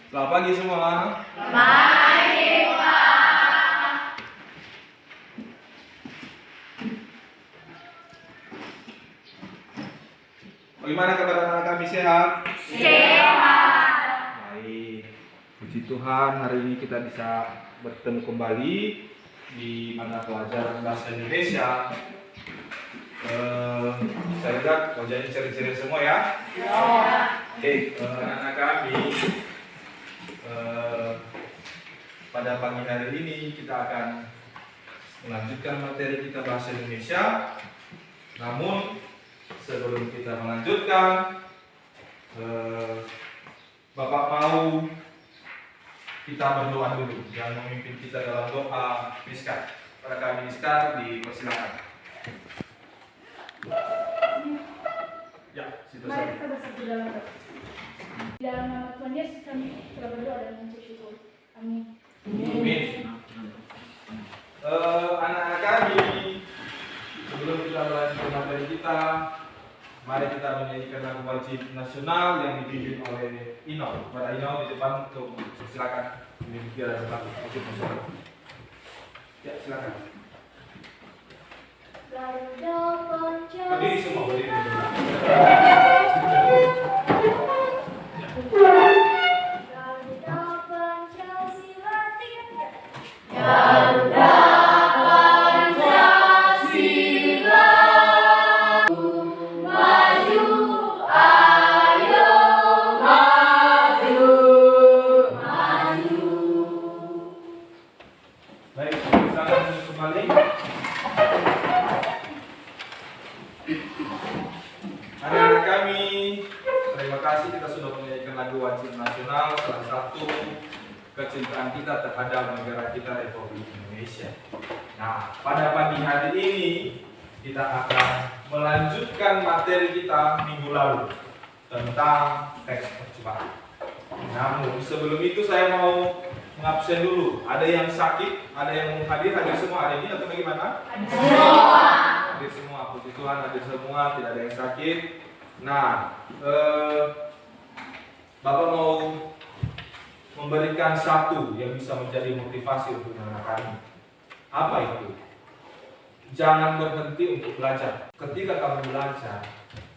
Selamat pagi semua. Pagi, Pak. Bagaimana kabar anak kami, sehat? Sehat. Baik. Puji Tuhan, hari ini kita bisa bertemu kembali di mata pelajaran bahasa Indonesia. Saya lihat wajahnya ceria-ceria semua ya. Oke, anak-anak kami, pada pagi hari ini kita akan melanjutkan materi kita bahasa Indonesia. Namun sebelum kita melanjutkan, Bapak mau kita berdoa dulu. Yang memimpin kita dalam doa Miskar. Pada kami Miskar dipersilakan. Ya, situ Mari saja. kita bersatu dalam doa. Di dalam nama Tuhan Yesus kami telah berdoa dan mengucap syukur. Amin. Amin. Anak-anak kami, sebelum kita melanjutkan materi kita, mari kita menyanyikan lagu wajib nasional yang dipimpin oleh Ino. Pada Ino di depan untuk silakan menyanyikan lagu wajib nasional. Ya, silakan. Garuda Pancasila. Berdiri semua, berdiri. Garuda Pancasila 3. Garuda Pancasila, maju, ayo maju, maju. Baik, silakan kembali. Anak-anak kami, terima kasih kita sudah menyanyikan lagu wajib nasional, salah satu kecintaan kita terhadap negara kita Republik Indonesia. Nah, pada pagi hari ini kita akan melanjutkan materi kita minggu lalu tentang teks percobaan. Namun sebelum itu saya mau mengabsen dulu. Ada yang sakit, ada yang mau hadir semua hari ini atau bagaimana? Hadir semua, puji Tuhan hadir semua, tidak ada yang sakit. Nah, Bapak mau memberikan satu yang bisa menjadi motivasi untuk anak kami. Apa itu? Jangan berhenti untuk belajar. Ketika kamu belajar,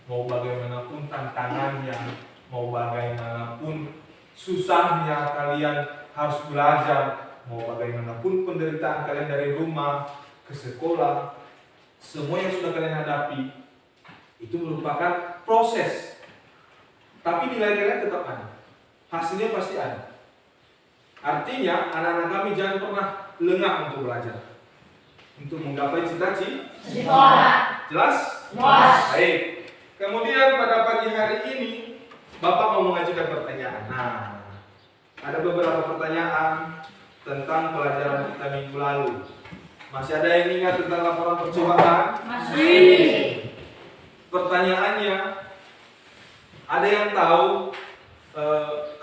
mau bagaimanapun tantangannya, mau bagaimanapun susahnya kalian harus belajar, mau bagaimanapun penderitaan kalian dari rumah ke sekolah, semua yang sudah kalian hadapi itu merupakan proses. Tapi nilai kalian tetap ada, hasilnya pasti ada. Artinya anak-anak kami jangan pernah lengah untuk belajar, untuk menggapai cita-cita. Jelas? Baik. Kemudian pada pagi hari ini Bapak mau mengajukan pertanyaan. Nah, ada beberapa pertanyaan tentang pelajaran kita minggu lalu. Masih ada yang ingat tentang laporan percobaan? Masih. Pertanyaannya, ada yang tahu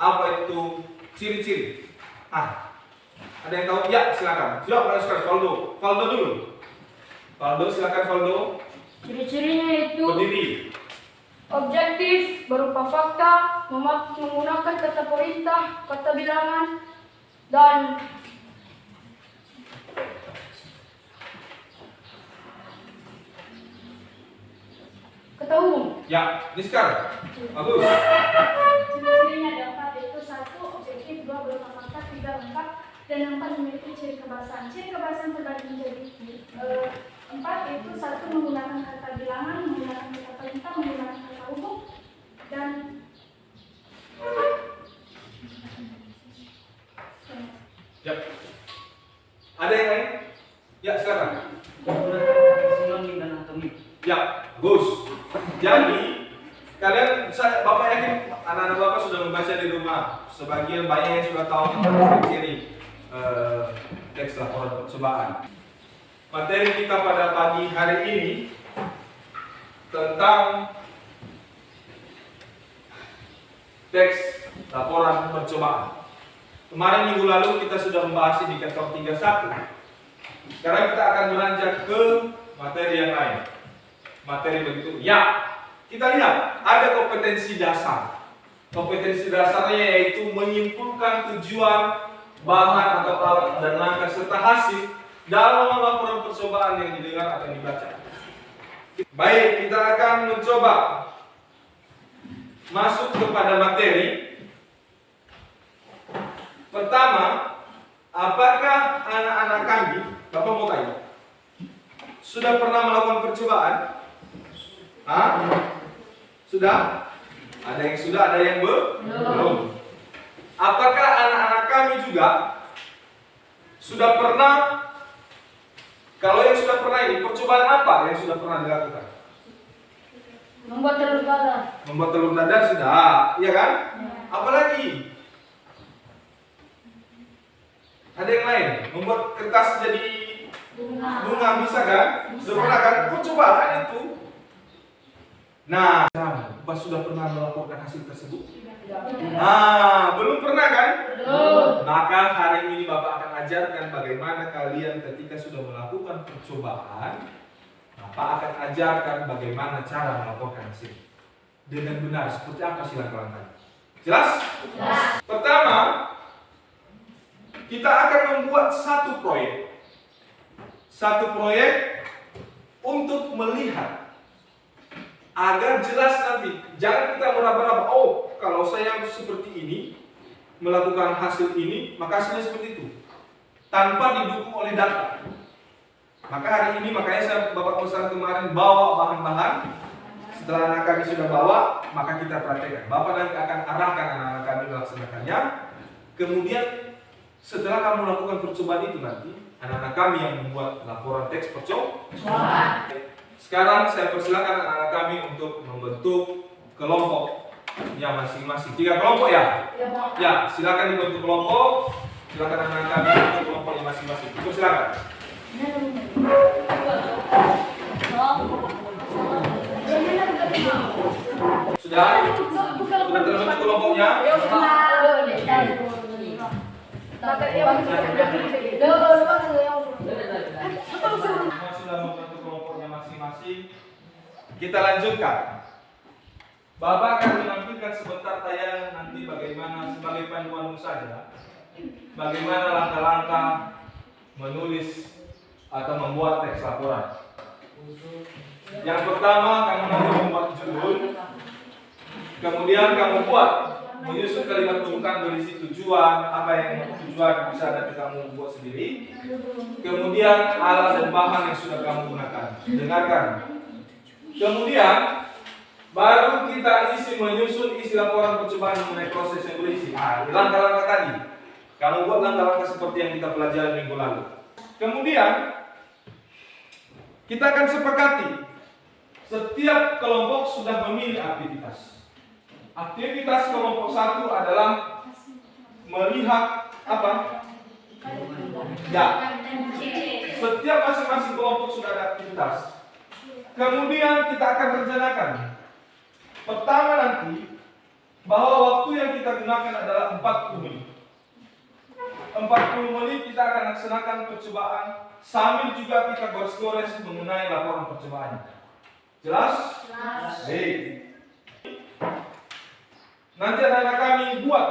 apa itu ciri-ciri? Ada yang tahu? Ya, silakan. Silakan sekali, Valdo. Valdo dulu. Valdo, silakan Valdo. Ciri-cirinya itu Berdiri. objektif, berupa fakta, menggunakan kata perintah, kata bilangan, dan kata umum. Ya, Niskar. Bagus. Ciri-cirinya ada 4, yaitu 1 objektif, 2 berupa fakta, 3 lengkap, dan 4 memiliki ciri kebahasaan. Ciri kebahasaan terbagi menjadi 4, yaitu 1 menggunakan kata bilangan, menggunakan kata perintah, menggunakan kata umum, dan Ya. Ada yang lain? Ya, silakan. Sinonim dan antonim. Ya, Gus. Jadi, Bapak yakin anak-anak Bapak sudah membaca di rumah. Sebagian banyak yang sudah tahu tentang ciri teks laporan percobaan. Materi kita pada pagi hari ini tentang teks laporan percobaan. Kemarin minggu lalu kita sudah membahas indikator 31. Sekarang kita akan beranjak ke materi yang lain. Materi begitu. Ya, kita lihat ada kompetensi dasar. Kompetensi dasarnya yaitu menyimpulkan tujuan, bahan atau alat dan langkah serta hasil dalam laporan percobaan yang didengar atau dibaca. Baik, kita akan mencoba masuk kepada materi. Pertama, apakah anak-anak kami, Bapak mau tanya, sudah pernah melakukan percobaan? Hah? Sudah? Ada yang sudah, ada yang belum. Apakah anak-anak kami juga sudah pernah? Kalau yang sudah pernah ini, percobaan apa yang sudah pernah dilakukan? Membuat telur dadar. Membuat telur dadar sudah, iya kan? Apalagi? Ada yang lain? Membuat kertas jadi bunga bisa kan? Sudah pernah kan? Percobaan itu. Nah, Bapak sudah pernah melaporkan hasil tersebut? Belum pernah kan? Maka hari ini Bapak akan ajarkan bagaimana kalian ketika sudah melakukan percobaan, Bapak akan ajarkan bagaimana cara melaporkan hasil dengan benar. Seperti apa sih langkah-langkahnya? Jelas? Pertama, kita akan membuat satu proyek. Satu proyek untuk melihat agar jelas nanti. Jangan kita meraba-raba, oh kalau saya seperti ini melakukan hasil ini, maka hasilnya seperti itu, tanpa didukung oleh data. Maka hari ini, makanya saya Bapak pesan kemarin bawa bahan-bahan. Setelah anak kami sudah bawa, maka kita praktekkan. Bapak nanti akan arahkan anak-anak kami melaksanakannya. Kemudian setelah kamu melakukan percobaan itu nanti, anak-anak kami yang membuat laporan teks percobaan. Sekarang saya persilakan anak-anak kami untuk membentuk kelompok yang masing-masing. 3 kelompok ya? Ya, silakan dibentuk kelompok. Silakan anak-anak kami membentuk kelompoknya masing-masing. Silakan. Sudah? Sudah terbentuk kelompoknya? Semua sudah membentuk kelompoknya masing-masing. Kita lanjutkan. Bapak akan menampilkan sebentar tayangan nanti bagaimana sebagai panduan saja, bagaimana langkah-langkah menulis atau membuat teks laporan. Yang pertama, kamu nanti membuat judul, kemudian kamu buat menyusun kalimat pembukaan berisi tujuan, apa yang tujuan bisa nanti kamu buat sendiri. Kemudian alat dan bahan yang sudah kamu gunakan, dengarkan. Kemudian baru kita menyusun isi laporan percobaan mengenai proses yang berisi. Langkah-langkah tadi, kamu buat langkah-langkah seperti yang kita pelajari minggu lalu. Kemudian kita akan sepakati setiap kelompok sudah memilih aktivitas. Aktivitas kelompok 1 adalah melihat apa? Ya. Setiap masing-masing kelompok sudah ada aktivitas. Kemudian kita akan rencanakan. Pertama nanti bahwa waktu yang kita gunakan adalah 40 menit. 40 menit kita akan laksanakan percobaan sambil juga kita gores-gores mengenai laporan percobaan. Jelas? Baik. Nanti anak-anak kami buat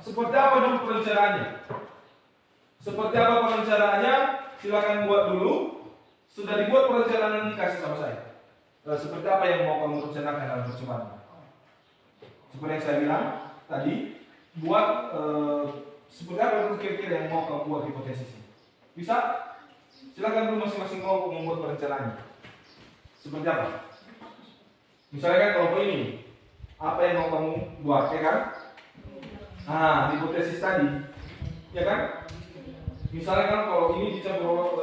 seperti apa dulu perencanaannya. Seperti apa perencanaannya? Silakan buat dulu. Sudah dibuat perencanaan nanti kasih sama saya. Seperti apa yang mau kamu rencanakan dalam percobaan? Seperti yang saya bilang tadi, buat seperti apa kira-kira yang mau kamu buat hipotesis. Bisa? Silakan dulu masing-masing kelompok membuat perencanaannya. Seperti apa? Misalnya kan kelompok ini, apa yang mau kamu buat, ya kan? Hipotesis tadi, ya kan? Misalnya kan kalau ini dicampur,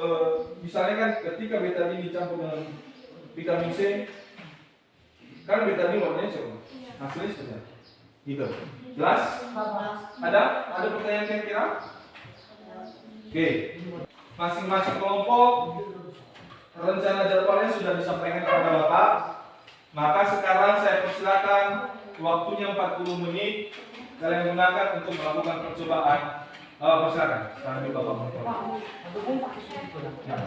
misalnya kan ketika betadin dicampur dengan vitamin C, kan betadin warnanya coba, hasilnya seperti apa? Gitu. Jelas? Ada pertanyaan kira-kira? Oke. Masing-masing kelompok rencana jadwalnya sudah disampaikan kepada Bapak. Maka sekarang saya persilakan waktunya 40 menit kalian gunakan untuk melakukan percobaan. Persilakan. Sambil Bapak monitor. Ya.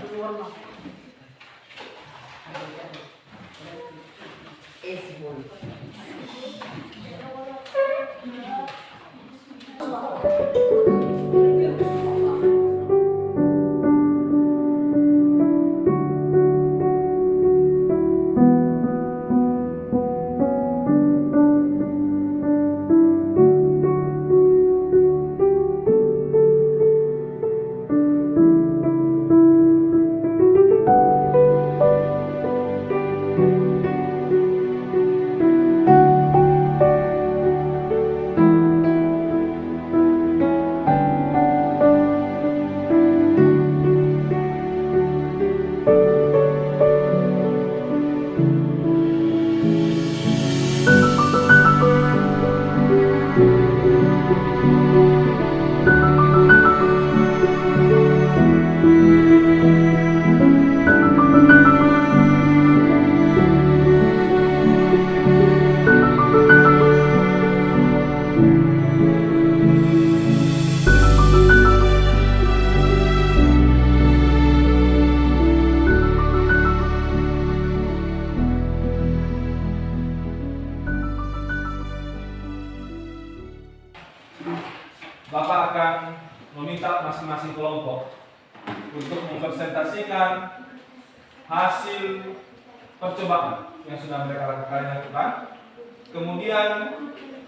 Bapak akan meminta masing-masing kelompok untuk mempresentasikan hasil percobaan yang sudah mereka lakukan. Kemudian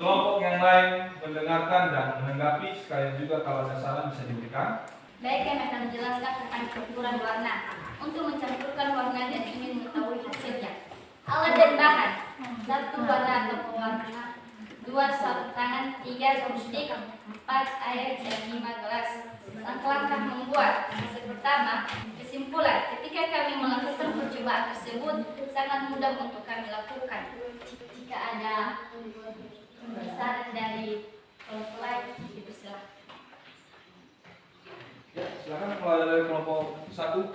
kelompok yang lain mendengarkan dan menanggapi, sekalian juga kalau ada saran bisa diberikan. Baik, kami akan menjelaskan tentang campuran warna. Untuk mencampurkan warna dan ingin mengetahui hasilnya. Alat dan bahan: 1 warna atau pewarna, 2 sarung tangan, 3 joystick, 4 air, dan 5 gelas. Langkah-langkah membuat. Fase pertama, kesimpulan. Ketika kami melakukan percobaan tersebut, sangat mudah untuk kami lakukan. Jika ada saran dari kelompok lain, dipersilakan. Ya, silakan kalau ada dari kelompok 1.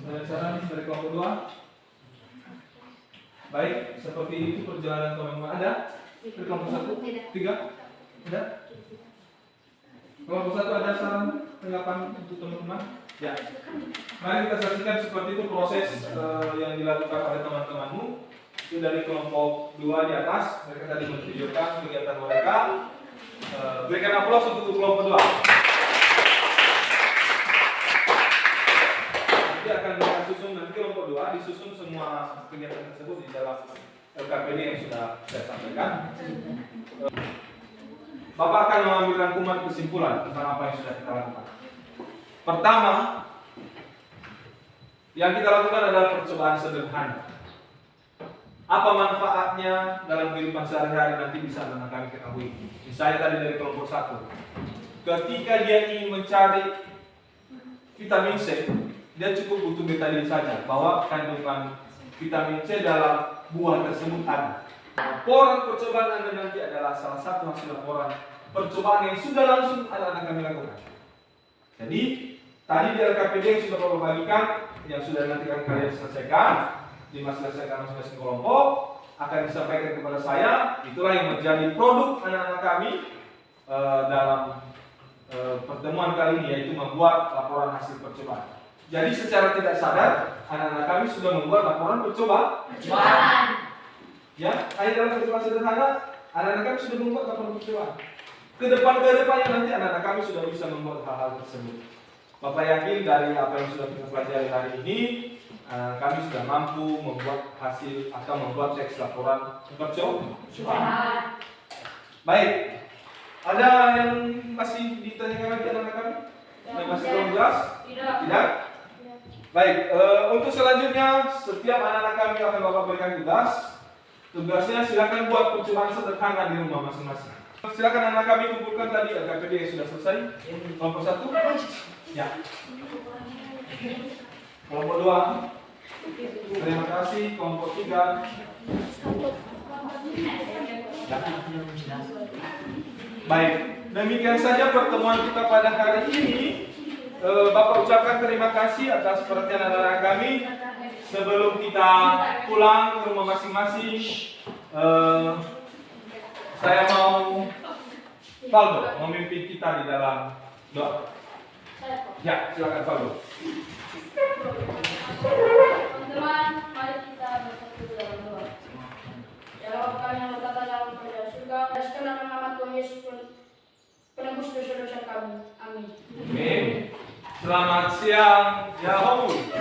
Ada saran dari kelompok 2. Baik, seperti itu perjalanan teman-teman. Ada dari kelompok 1? 3? Ada? Kelompok 1 ada saran tanggapan untuk teman-teman? Ya. Mari kita saksikan seperti itu proses yang dilakukan oleh teman-temanmu. Itu dari kelompok 2 di atas. Mereka tadi menunjukkan kegiatan mereka. Berikan aplaus untuk kelompok 2. Nanti akan kita susun, nanti kelompok 2 disusun semua kegiatan tersebut di dalam LKPD yang sudah saya sampaikan. Bapak akan mengambil rangkuman kesimpulan tentang apa yang sudah kita lakukan. Pertama, yang kita lakukan adalah percobaan sederhana. Apa manfaatnya dalam kehidupan sehari-hari nanti bisa kami ketahui. Misalnya tadi dari kelompok 1. Ketika dia ingin mencari vitamin C, dia cukup butuh betadine saja, bahwa kandungan vitamin C dalam buah tersebut ada. Laporan percobaan Anda nanti adalah salah satu hasil laporan percobaan yang sudah langsung anak-anak kami lakukan. Jadi, tadi di LKPD yang sudah Bapak bagikan, yang sudah nanti kalian selesaikan, diselesaikan masing-masing kelompok, akan disampaikan kepada saya. Itulah yang menjadi produk anak-anak kami dalam pertemuan kali ini, yaitu membuat laporan hasil percobaan. Jadi secara tidak sadar, anak-anak kami sudah membuat laporan percobaan. Ya, hanya dalam percobaan sederhana, anak-anak kami sudah membuat laporan percobaan. Kedepannya nanti anak-anak kami sudah bisa membuat hal-hal tersebut. Bapak yakin dari apa yang sudah kita pelajari hari ini, kami sudah mampu membuat hasil atau membuat teks laporan percobaan. Baik, ada yang masih ditanyakan lagi anak-anak kami? Yang masih belum jelas? Tidak? Baik, untuk selanjutnya setiap anak-anak kami akan Bapak berikan tugas. Tugasnya silakan buat percobaan sederhana di rumah masing-masing. Silakan anak kami kumpulkan tadi LKPD yang sudah selesai. Kelompok 1. Ya. Kelompok 2. Terima kasih. Kelompok 3. Baik, demikian saja pertemuan kita pada hari ini. Bapak ucapkan terima kasih atas perhatian anak-anak kami. Sebelum kita pulang ke rumah masing-masing, saya mau Valdo memimpin kita di dalam doa. Ya, silakan Valdo. Teman-teman, mari kita bersatu dalam doa. Ya Allah, kami yang berkata dalam kerajaan surga, dasarkan dalam nama Tuhan Yesus penebus dosa-dosa kami. Amin. Amin. Selamat siang, Yahoo.